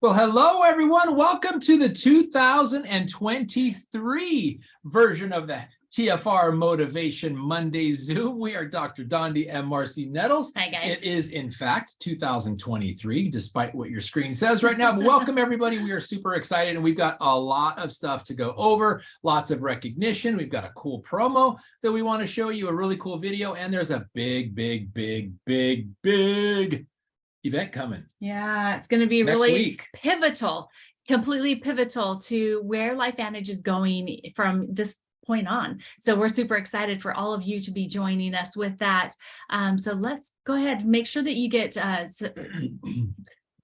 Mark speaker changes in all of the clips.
Speaker 1: Well, hello, everyone. Welcome to the 2023 version of the TFR Motivation Monday Zoom. We are Dr. Dondi and Marcy Nettles.
Speaker 2: Hi, guys.
Speaker 1: It is, in fact, 2023, despite what your screen says right now. But welcome, everybody. We are super excited, and we've got a lot of stuff to go over, lots of recognition. We've got a cool promo that we want to show you, a really cool video, and there's a big event coming.
Speaker 2: Yeah, it's going to be
Speaker 1: next
Speaker 2: really
Speaker 1: week.
Speaker 2: Pivotal, completely pivotal to where LifeVantage is going from this point on. So we're super excited for all of you to be joining us with that. So let's go ahead and make sure that you get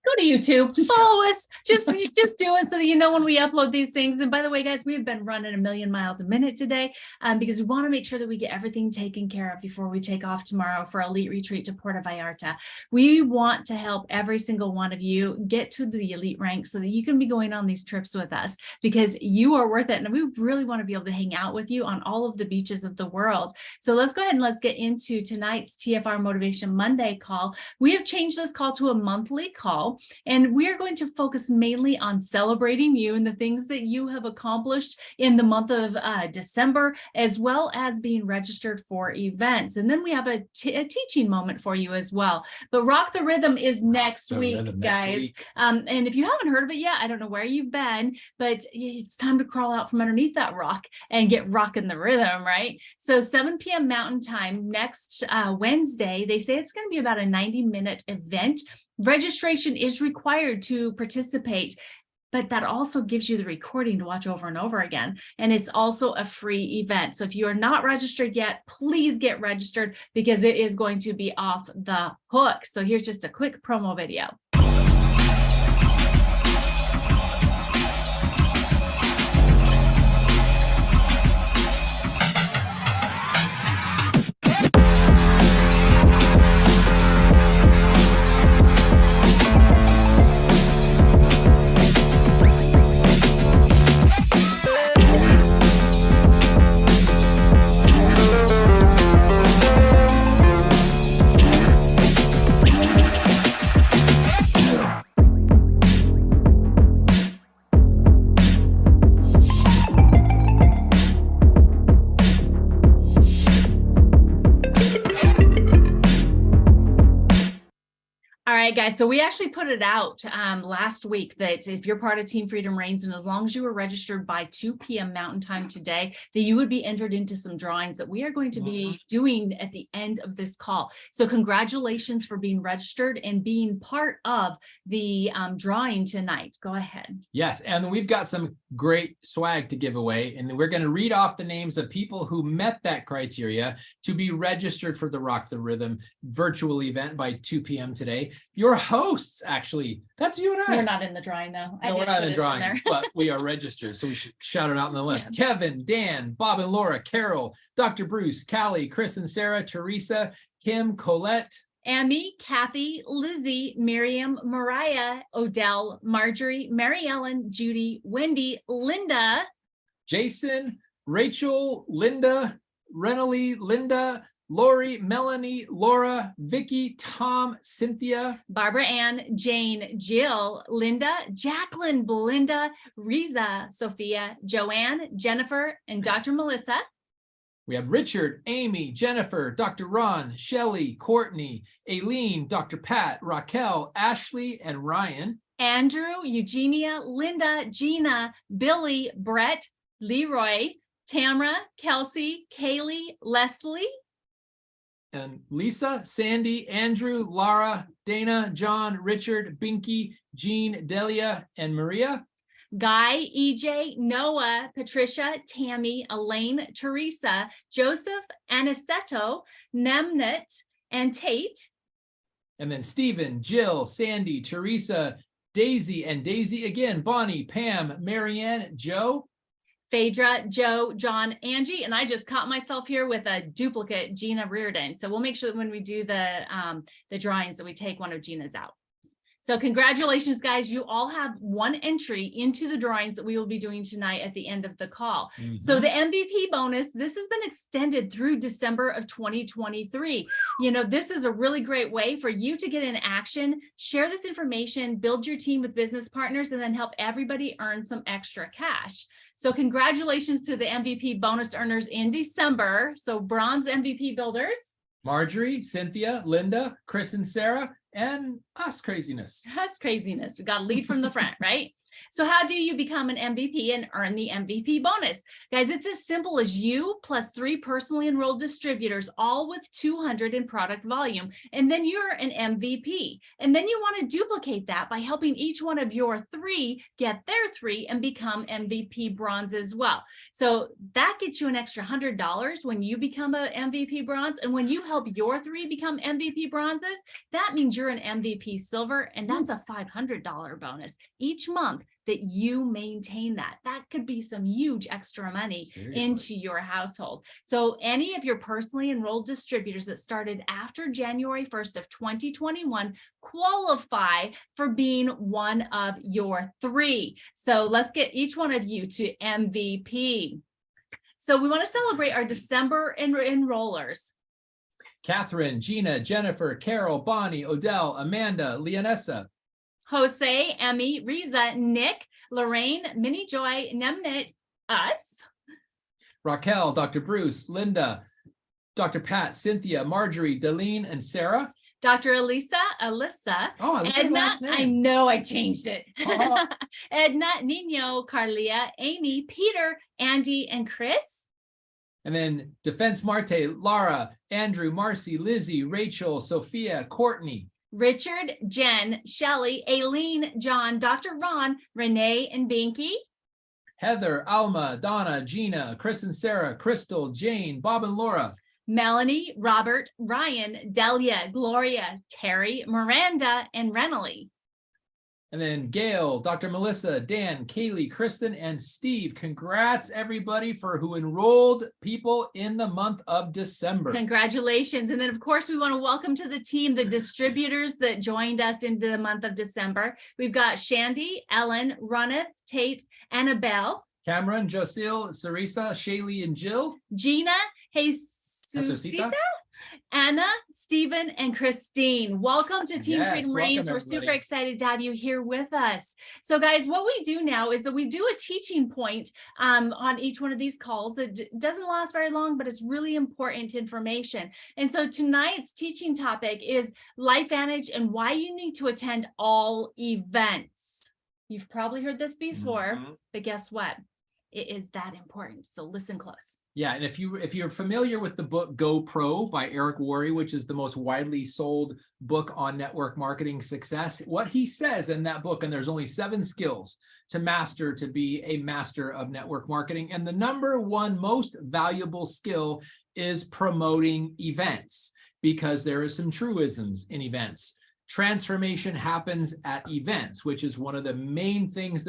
Speaker 2: go to YouTube, follow us, just do it so that you know when we upload these things. And by the way, guys, we've been running 1,000,000 miles a minute today because we want to make sure that we get everything taken care of before we take off tomorrow for Elite Retreat to Puerto Vallarta. We want to help every single one of you get to the elite ranks so that you can be going on these trips with us because you are worth it. And we really want to be able to hang out with you on all of the beaches of the world. So let's go ahead and let's get into tonight's TFR Motivation Monday call. We have changed this call to a monthly call. And we are going to focus mainly on celebrating you and the things that you have accomplished in the month of December, as well as being registered for events. And then we have a teaching moment for you as well. But Rock the Rhythm is next week, guys. And if you haven't heard of it yet, I don't know where you've been, but it's time to crawl out from underneath that rock and get rocking the rhythm, right? So 7 p.m. Mountain Time next Wednesday. They say it's going to be about a 90-minute event. Registration is required to participate, but that also gives you the recording to watch over and over again. And it's also a free event. So if you are not registered yet, please get registered because it is going to be off the hook. So here's just a quick promo video. Guys, so we actually put it out last week that if you're part of Team Freedom Reigns, and as long as you were registered by 2 p.m. Mountain Time today, that you would be entered into some drawings that we are going to be doing at the end of this call. So congratulations for being registered and being part of the drawing tonight. Go ahead.
Speaker 1: Yes, and we've got some great swag to give away, and we're going to read off the names of people who met that criteria to be registered for the Rock the Rhythm virtual event by 2 p.m. today. Your hosts, actually, that's you and I.
Speaker 2: We're not in the drawing, though.
Speaker 1: No, we're not in the drawing, but we are registered, so we should shout it out on the list. Yeah. Kevin, Dan, Bob and Laura, Carol, Dr. Bruce, Callie, Chris and Sarah, Teresa, Kim, Colette,
Speaker 2: Amy, Kathy, Lizzie, Miriam, Mariah, Odell, Marjorie, Mary Ellen, Judy, Wendy, Linda,
Speaker 1: Jason, Rachel, Linda, Renally, Linda, Lori, Melanie, Laura, Vicky, Tom, Cynthia,
Speaker 2: Barbara Ann, Jane, Jill, Linda, Jacqueline, Belinda, Riza, Sophia, Joanne, Jennifer, and Dr. Melissa.
Speaker 1: We have Richard, Amy, Jennifer, Dr. Ron, Shelley, Courtney, Aileen, Dr. Pat, Raquel, Ashley, and Ryan.
Speaker 2: Andrew, Eugenia, Linda, Gina, Billy, Brett, Leroy, Tamara, Kelsey, Kaylee, Leslie,
Speaker 1: and Lisa, Sandy, Andrew, Lara, Dana, John, Richard, Binky, Jean, Delia, and Maria.
Speaker 2: Guy, EJ, Noah, Patricia, Tammy, Elaine, Teresa, Joseph, Aniceto, Nemnet, and Tate.
Speaker 1: And then Stephen, Jill, Sandy, Teresa, Daisy, and Daisy again, Bonnie, Pam, Marianne, Joe,
Speaker 2: Phaedra, Joe, John, Angie, and I just caught myself here with a duplicate, Gina Reardon. So we'll make sure that when we do the drawings that we take one of Gina's out. So congratulations, guys. You all have one entry into the drawings that we will be doing tonight at the end of the call. So the MVP bonus, this has been extended through December of 2023. You know, this is a really great way for you to get in action, share this information, build your team with business partners, and then help everybody earn some extra cash. So congratulations to the MVP bonus earners in December. So bronze MVP builders.
Speaker 1: Marjorie, Cynthia, Linda, Chris and Sarah, and us craziness.
Speaker 2: That's craziness. We got to lead from the front, right? So how do you become an MVP and earn the MVP bonus? Guys, it's as simple as you plus 3 personally enrolled distributors, all with 200 in product volume. And then you're an MVP. And then you want to duplicate that by helping each one of your 3 get their 3 and become MVP bronze as well. So that gets you an extra $100 when you become an MVP bronze. And when you help your 3 become MVP bronzes, that means you're an MVP silver, and that's a $500 bonus each month that you maintain that. That could be some huge extra money into your household. So any of your personally enrolled distributors that started after January 1st of 2021 qualify for being one of your 3. So let's get each one of you to MVP. So we want to celebrate our December enrollers.
Speaker 1: Catherine, Gina, Jennifer, Carol, Bonnie, Odell, Amanda, Leonessa,
Speaker 2: Jose, Emmy, Riza, Nick, Lorraine, Minnie Joy, Nemnit, us.
Speaker 1: Raquel, Dr. Bruce, Linda, Dr. Pat, Cynthia, Marjorie, Darlene, and Sarah.
Speaker 2: Dr. Alyssa. Oh,
Speaker 1: I look at her last name.
Speaker 2: I know I changed it.
Speaker 1: Oh.
Speaker 2: Edna, Nino, Carlia, Amy, Peter, Andy, and Chris.
Speaker 1: And then Defense Marte, Laura, Andrew, Marcy, Lizzie, Rachel, Sophia, Courtney.
Speaker 2: Richard, Jen, Shelley, Aileen, John, Dr. Ron, Renee, and Binky.
Speaker 1: Heather, Alma, Donna, Gina, Chris and Sarah, Crystal, Jane, Bob and Laura.
Speaker 2: Melanie, Robert, Ryan, Delia, Gloria, Terry, Miranda, and Renely.
Speaker 1: And then Gail, Dr. Melissa, Dan, Kaylee, Kristen, and Steve. Congrats, everybody, for who enrolled people in the month of December.
Speaker 2: Congratulations. And then, of course, we want to welcome to the team the distributors that joined us in the month of December. We've got Shandy, Ellen, Runneth, Tate, Annabelle.
Speaker 1: Cameron, Josil, Sarisa, Shaylee, and Jill.
Speaker 2: Gina, Jesusita, Anna, Stephen, and Christine. Welcome to Team Freedom Reigns. We're super excited to have you here with us. So guys, what we do now is that we do a teaching point on each one of these calls. It doesn't last very long, but it's really important information. And so tonight's teaching topic is LifeVantage and why you need to attend all events. You've probably heard this before, but guess what? It is that important. So listen close.
Speaker 1: Yeah, and if you're familiar with the book Go Pro by Eric Worre, which is the most widely sold book on network marketing success, what he says in that book, and there's only 7 skills to master to be a master of network marketing, and the number 1 most valuable skill is promoting events, because there are some truisms in events. Transformation happens at events, which is one of the main things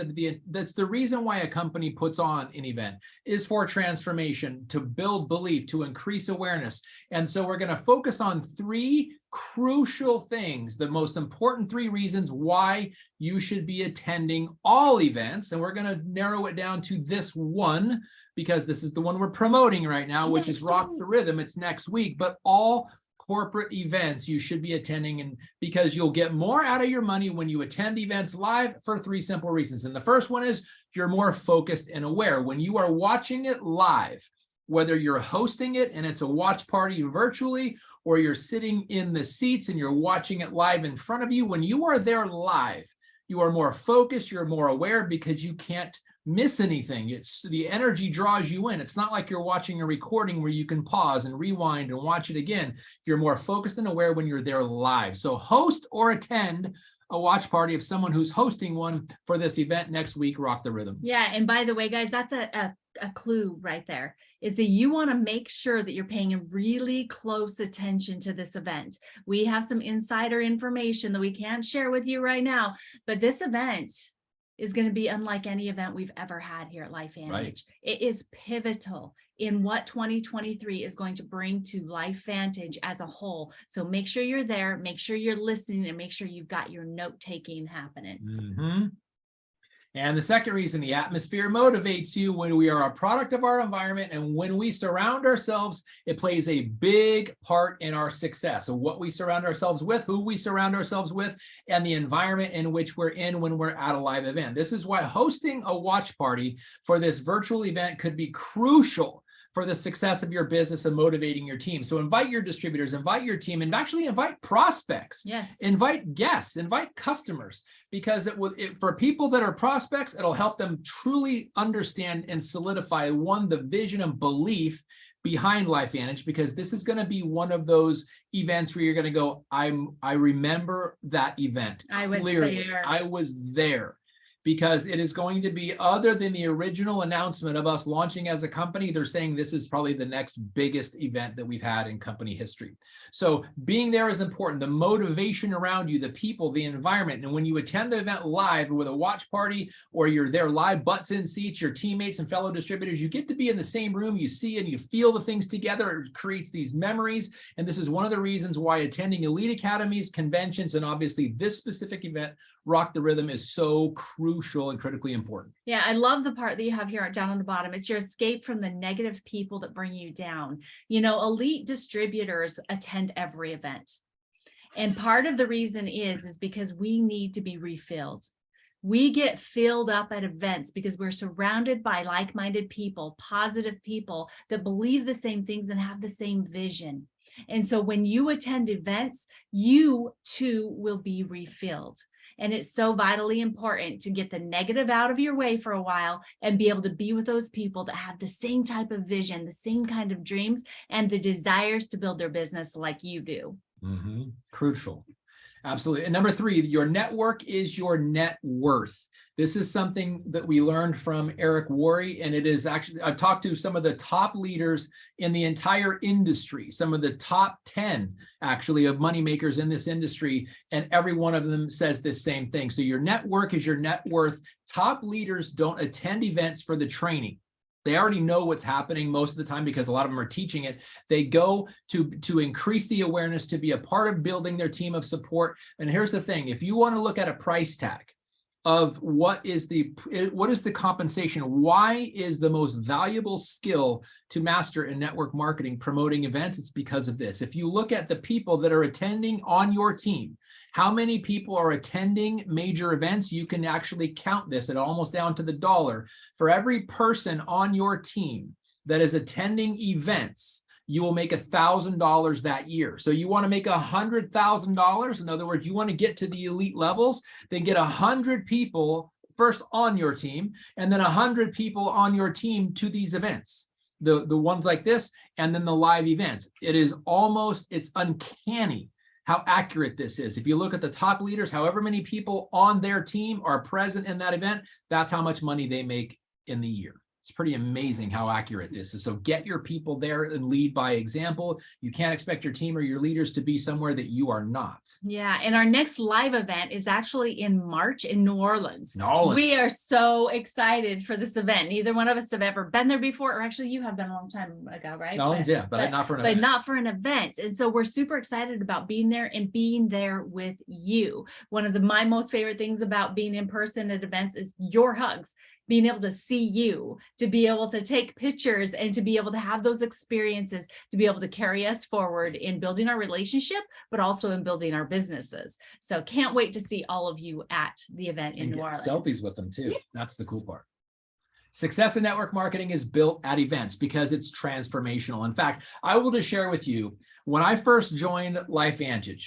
Speaker 1: that's the reason why a company puts on an event, is for transformation, to build belief, to increase awareness. And so we're going to focus on 3 crucial things, the most important 3 reasons why you should be attending all events. And we're going to narrow it down to this one, because this is the one we're promoting right now, which is Rock the Rhythm. It's next week, but all corporate events you should be attending, and because you'll get more out of your money when you attend events live for 3 simple reasons. And the first one is you're more focused and aware. When you are watching it live, whether you're hosting it and it's a watch party virtually, or you're sitting in the seats and you're watching it live in front of you, when you are there live, you are more focused, you're more aware, because you can't miss anything. It's the energy draws you in. It's not like you're watching a recording where you can pause and rewind and watch it again. You're more focused and aware when you're there live. So host or attend a watch party of someone who's hosting one for this event next week, Rock the Rhythm.
Speaker 2: Yeah, and by the way, guys, that's a clue right there, is that you want to make sure that you're paying a really close attention to this event. We have some insider information that we can't share with you right now, but this event is going to be unlike any event we've ever had here at LifeVantage.
Speaker 1: Right.
Speaker 2: It is pivotal in what 2023 is going to bring to LifeVantage as a whole. So make sure you're there, make sure you're listening, and make sure you've got your note-taking happening.
Speaker 1: Mhm. And the second reason, the atmosphere motivates you. When we are a product of our environment and when we surround ourselves, it plays a big part in our success. So what we surround ourselves with, who we surround ourselves with, and the environment in which we're in when we're at a live event. This is why hosting a watch party for this virtual event could be crucial for the success of your business and motivating your team. So invite your distributors, invite your team, and actually invite prospects.
Speaker 2: Yes.
Speaker 1: Invite guests, invite customers, because for people that are prospects, it'll help them truly understand and solidify the vision and belief behind LifeVantage, because this is going to be one of those events where you're going to go, I remember that event clearly. I was there. Because it is going to be, other than the original announcement of us launching as a company, they're saying this is probably the next biggest event that we've had in company history. So being there is important. The motivation around you, the people, the environment. And when you attend the event live with a watch party, or you're there live, butts in seats, your teammates and fellow distributors, you get to be in the same room, you see and you feel the things together. It creates these memories. And this is one of the reasons why attending elite academies, conventions, and obviously this specific event, Rock the Rhythm, is so crucial and critically important.
Speaker 2: Yeah, I love the part that you have here down on the bottom. It's your escape from the negative people that bring you down. You know, elite distributors attend every event. And part of the reason is because we need to be refilled. We get filled up at events because we're surrounded by like-minded people, positive people that believe the same things and have the same vision. And so when you attend events, you too will be refilled. And it's so vitally important to get the negative out of your way for a while and be able to be with those people that have the same type of vision, the same kind of dreams, and the desires to build their business like you do.
Speaker 1: Mm-hmm. Crucial. Absolutely. And number 3, your network is your net worth. This is something that we learned from Eric Worre, and it is actually, I've talked to some of the top leaders in the entire industry, some of the top 10 actually of moneymakers in this industry, and every one of them says this same thing. So your network is your net worth. Top leaders don't attend events for the training. They already know what's happening most of the time because a lot of them are teaching it. They go to increase the awareness, to be a part of building their team of support. And here's the thing, if you want to look at a price tag of what is the compensation, why is the most valuable skill to master in network marketing promoting events, it's because of this. If you look at the people that are attending on your team, how many people are attending major events, you can actually count this at almost down to the dollar. For every person on your team that is attending events, you will make $1,000 that year. So you want to make $100,000. In other words, you want to get to the elite levels, then get 100 people first on your team, and then 100 people on your team to these events. The ones like this, and then the live events. It's uncanny how accurate this is. If you look at the top leaders, however many people on their team are present in that event, that's how much money they make in the year. It's pretty amazing how accurate this is. So get your people there and lead by example. You can't expect your team or your leaders to be somewhere that you are not.
Speaker 2: Yeah. And our next live event is actually in March in New Orleans. We are so excited for this event. Neither one of us have ever been there before, or actually you have been a long time ago, right?
Speaker 1: New Orleans, yeah, but not for an event.
Speaker 2: But not for an event. And so we're super excited about being there and being there with you. One of my most favorite things about being in person at events is your hugs. Being able to see you, to be able to take pictures, and to be able to have those experiences, to be able to carry us forward in building our relationship, but also in building our businesses. So can't wait to see all of you at the event in New Orleans.
Speaker 1: Selfies with them too.
Speaker 2: Yes.
Speaker 1: That's the cool part. Success in network marketing is built at events because it's transformational. In fact, I will just share with you, when I first joined LifeVantage,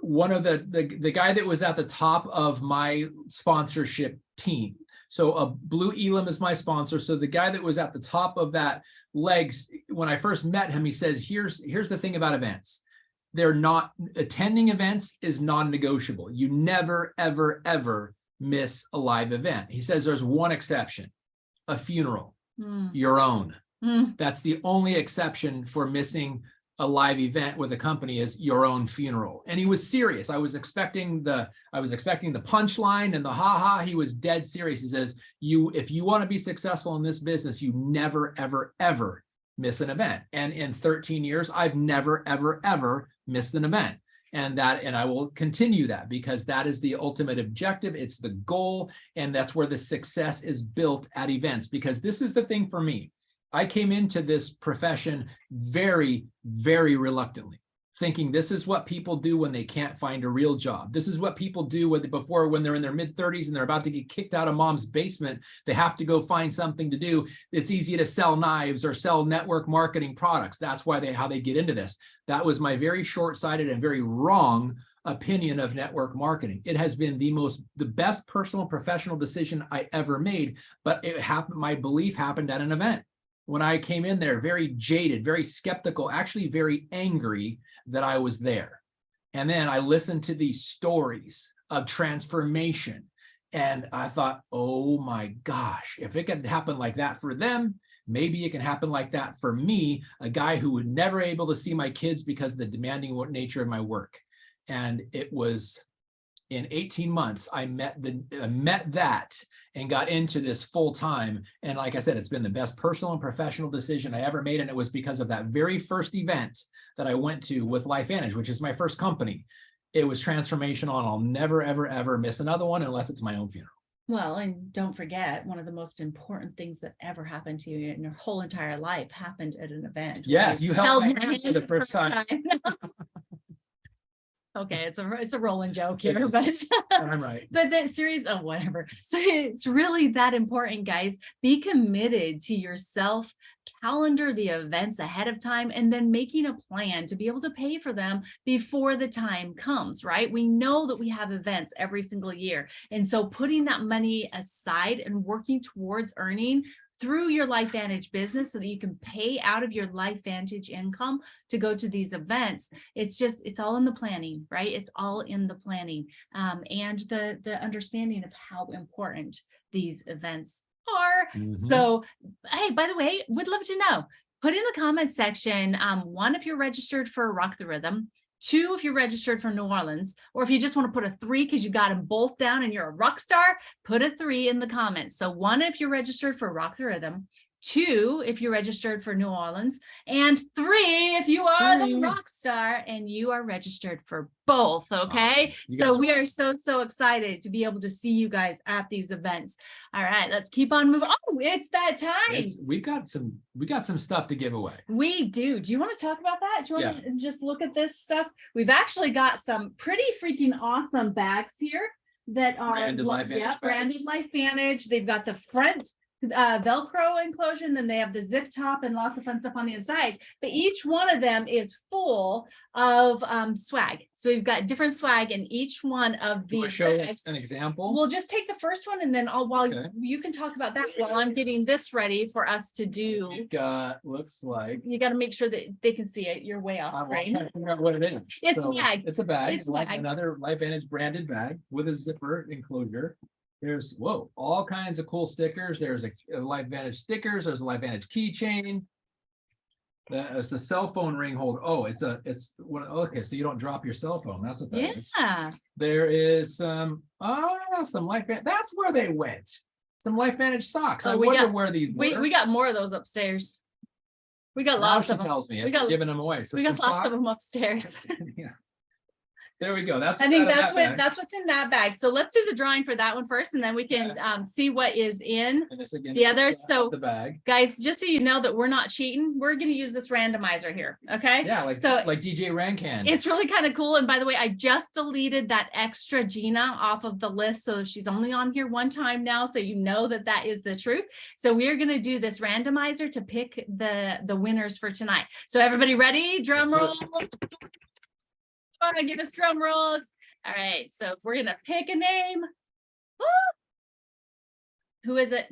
Speaker 1: one of the guy that was at the top of my sponsorship team. So Blue Elam is my sponsor. So the guy that was at the top of that legs, when I first met him, he said, here's the thing about events. Attending events is non-negotiable. You never, ever, ever miss a live event. He says there's one exception, a funeral, your own. That's the only exception for missing a live event with a company is your own funeral. And he was serious. I was expecting the punchline and the ha-ha. He was dead serious. He says, if you want to be successful in this business, you never, ever, ever miss an event. And in 13 years, I've never, ever, ever missed an event. And I will continue that, because that is the ultimate objective. It's the goal. And that's where the success is built at events, because this is the thing for me. I came into this profession very, very reluctantly, thinking this is what people do when they can't find a real job. This is what people do when they're in their mid-30s and they're about to get kicked out of mom's basement. They have to go find something to do. It's easy to sell knives or sell network marketing products. That's how they get into this. That was my very short-sighted and very wrong opinion of network marketing. It has been the best personal professional decision I ever made, but it happened. My belief happened at an event. When I came in there, very jaded, very skeptical, actually very angry that I was there. And then I listened to these stories of transformation. And I thought, oh my gosh, if it could happen like that for them, maybe it can happen like that for me, a guy who would never able to see my kids because of the demanding nature of my work. And it was in 18 months, I met that and got into this full time. And like I said, it's been the best personal and professional decision I ever made. And it was because of that very first event that I went to with LifeVantage, which is my first company. It was transformational, and I'll never, ever, ever miss another one unless it's my own funeral.
Speaker 2: Well, and don't forget, one of the most important things that ever happened to you in your whole entire life happened at an event.
Speaker 1: Yes, you held my hand for the first time.
Speaker 2: Okay, it's a rolling joke here, but
Speaker 1: I'm right.
Speaker 2: But that series, oh, whatever. So it's really that important, guys. Be committed to yourself, calendar the events ahead of time, and then making a plan to be able to pay for them before the time comes, right? We know that we have events every single year. And so putting that money aside and working towards earning through your LifeVantage business so that you can pay out of your LifeVantage income to go to these events. It's all in the planning, right? It's all in the planning and the understanding of how important these events are.
Speaker 1: Mhm.
Speaker 2: So, hey, by the way, would love to know, put in the comments section, 1, if you're registered for Rock the Rhythm, 2, if you're registered for New Orleans, or if you just want to put a 3 because you got them both down and you're a rock star, put a 3 in the comments. So 1, if you're registered for Rock the Rhythm, 2, if you're registered for New Orleans, and 3, if you are the rock star and you are registered for both. Okay.
Speaker 1: Awesome.
Speaker 2: So we are so excited to be able to see you guys at these events. All right, let's keep on moving. Oh, it's that time.
Speaker 1: We got some stuff to give away.
Speaker 2: We do. Do you want to talk about that? Do you want to just look at this stuff? We've actually got some pretty freaking awesome bags here that are
Speaker 1: branded LifeVantage.
Speaker 2: Branded LifeVantage. They've got the front Velcro enclosure, and then they have the zip top and lots of fun stuff on the inside, but each one of them is full of swag. So we've got different swag in each one of these.
Speaker 1: Show an example.
Speaker 2: We'll just take the first one, and then you can talk about that while I'm getting this ready for us to do.
Speaker 1: You've got, looks like,
Speaker 2: you got to make sure that they can see it. You're way off screen.
Speaker 1: I'm figure out what it is.
Speaker 2: It's a bag.
Speaker 1: It's a bag.
Speaker 2: It's
Speaker 1: like
Speaker 2: bag.
Speaker 1: Another LifeVantage branded bag with a zipper enclosure. There's all kinds of cool stickers. There's a LifeVantage stickers. There's a LifeVantage keychain. It's a cell phone ring holder. Oh, okay. So you don't drop your cell phone. That's what that is.
Speaker 2: Yeah.
Speaker 1: There is some LifeVantage. That's where they went. Some LifeVantage socks. I wonder where these were.
Speaker 2: We got more of those upstairs. We got
Speaker 1: Now
Speaker 2: lots
Speaker 1: she
Speaker 2: of them.
Speaker 1: tells me I'm giving them away. So
Speaker 2: we got lots of them upstairs.
Speaker 1: Yeah. There we go.
Speaker 2: I think that's what's in that bag. So let's do the drawing for that one first, and then we can see what is in the others. So
Speaker 1: the bag,
Speaker 2: guys, just so you know that we're not cheating, we're going to use this randomizer here. Okay.
Speaker 1: Yeah. Like DJ Rancan.
Speaker 2: It's really kind of cool. And by the way, I just deleted that extra Gina off of the list. So she's only on here one time now. So you know that is the truth. So we're going to do this randomizer to pick the winners for tonight. So everybody ready? Drum roll. Give us drum rolls. All right, so we're gonna pick a name. Woo! Who is it?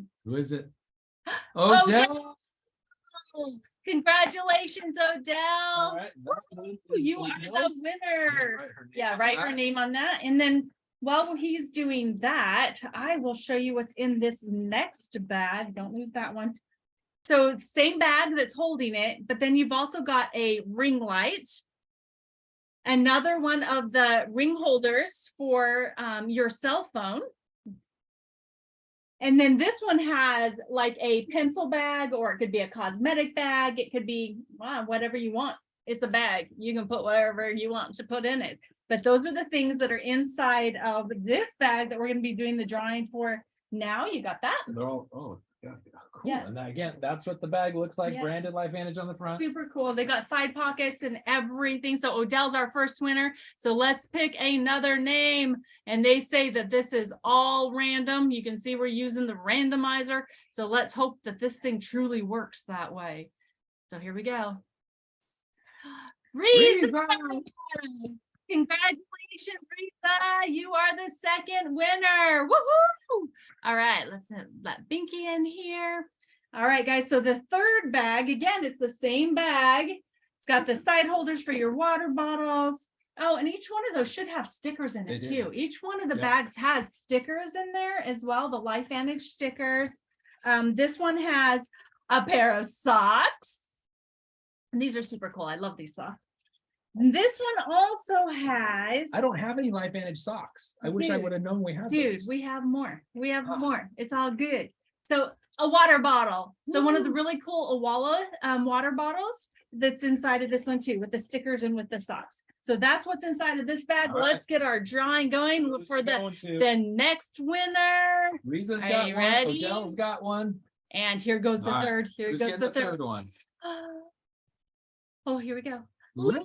Speaker 1: Odell.
Speaker 2: Congratulations, Odell.
Speaker 1: All right.
Speaker 2: You are the winner. Yeah, write her name on that. And then while he's doing that, I will show you what's in this next bag. Don't lose that one. So same bag that's holding it, but then you've also got a ring light, another one of the ring holders for your cell phone. And then this one has like a pencil bag, or it could be a cosmetic bag. It could be whatever you want. It's a bag. You can put whatever you want to put in it. But those are the things that are inside of this bag that we're going to be doing the drawing for now. You got that?
Speaker 1: They're all, oh, yeah, cool.
Speaker 2: Yeah.
Speaker 1: And again, that's what the bag looks like.
Speaker 2: Yeah.
Speaker 1: Branded LifeVantage on the front.
Speaker 2: Super cool. They got side pockets and everything. So Odell's our first winner. So let's pick another name. And they say that this is all random. You can see we're using the randomizer. So let's hope that this thing truly works that way. So here we go. Reese! Congratulations, Rita. You are the second winner. Woohoo! All right, let's let Binky in here. All right, guys. So the third bag, again, it's the same bag. It's got the side holders for your water bottles. Oh, and each one of those should have stickers in it too. Each one of the bags has stickers in there as well, the LifeVantage stickers. This one has a pair of socks. And these are super cool. I love these socks. And this one also has.
Speaker 1: I don't have any LifeVantage socks. I wish I would have known we had those.
Speaker 2: We have more. We have more. It's all good. So a water bottle. So one of the really cool Owala water bottles that's inside of this one too, with the stickers and with the socks. So that's what's inside of this bag. Let's get our drawing going for the next winner.
Speaker 1: Riza's
Speaker 2: Are
Speaker 1: got
Speaker 2: you
Speaker 1: one.
Speaker 2: ready?
Speaker 1: Odell's got one.
Speaker 2: And here goes the third. Here goes the third
Speaker 1: one.
Speaker 2: Oh, here we go.
Speaker 1: Linda.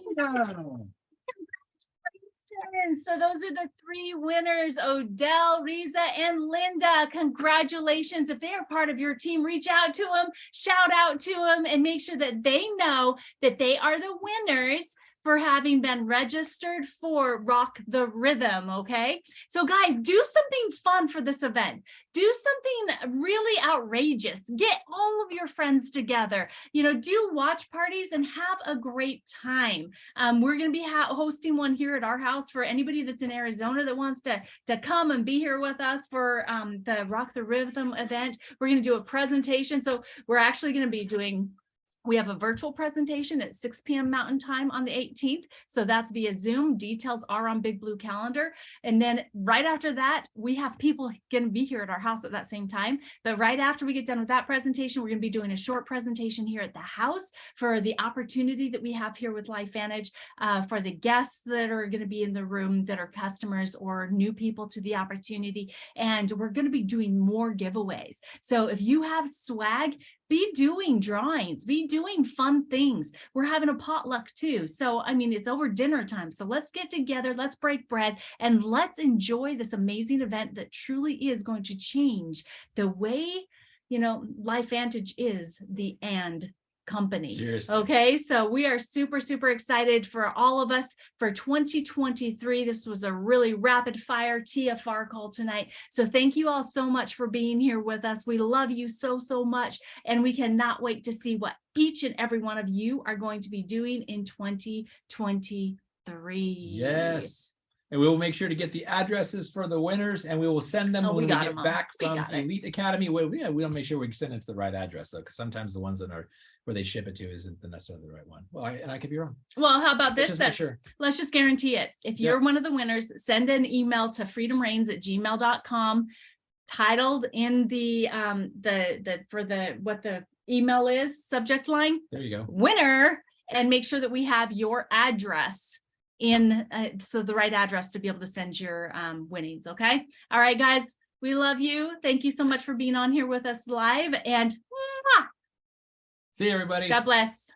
Speaker 2: So those are the three winners, Odell, Riza, and Linda. Congratulations. If they are part of your team, reach out to them, shout out to them, and make sure that they know that they are the winners for having been registered for Rock the Rhythm, okay? So guys, do something fun for this event. Do something really outrageous. Get all of your friends together. You know, do watch parties and have a great time. We're going to be hosting one here at our house for anybody that's in Arizona that wants to come and be here with us for the Rock the Rhythm event. We're going to do a presentation. So we're actually going to be doing We have a virtual presentation at 6 p.m. Mountain Time on the 18th. So that's via Zoom. Details are on Big Blue Calendar. And then right after that, we have people going to be here at our house at that same time. But right after we get done with that presentation, we're going to be doing a short presentation here at the house for the opportunity that we have here with LifeVantage, for the guests that are going to be in the room that are customers or new people to the opportunity. And we're going to be doing more giveaways. So if you have swag, be doing drawings, be doing fun things. We're having a potluck too. So, I mean, it's over dinner time. So let's get together, let's break bread, and let's enjoy this amazing event that truly is going to change the way, you know, LifeVantage is the and company.
Speaker 1: Seriously.
Speaker 2: Okay, so we are super, super excited for all of us for 2023. This was a really rapid fire TFR call tonight. So thank you all so much for being here with us. We love you so, so much. And we cannot wait to see what each and every one of you are going to be doing in 2023.
Speaker 1: Yes. And we will make sure to get the addresses for the winners, and we will send them when we get back from Elite Academy. We'll make sure we send it to the right address, though, because sometimes the ones that are where they ship it to isn't necessarily the right one. Well, I could be wrong.
Speaker 2: Well, how about this?
Speaker 1: Sure.
Speaker 2: Let's just guarantee it. If you're one of the winners, send an email to freedomreigns@gmail.com, titled in what the email is, subject line.
Speaker 1: There you go.
Speaker 2: Winner, and make sure that we have your address in so the right address to be able to send your winnings. Okay. All right, guys, we love you. Thank you so much for being on here with us live, and
Speaker 1: see you, everybody.
Speaker 2: God bless.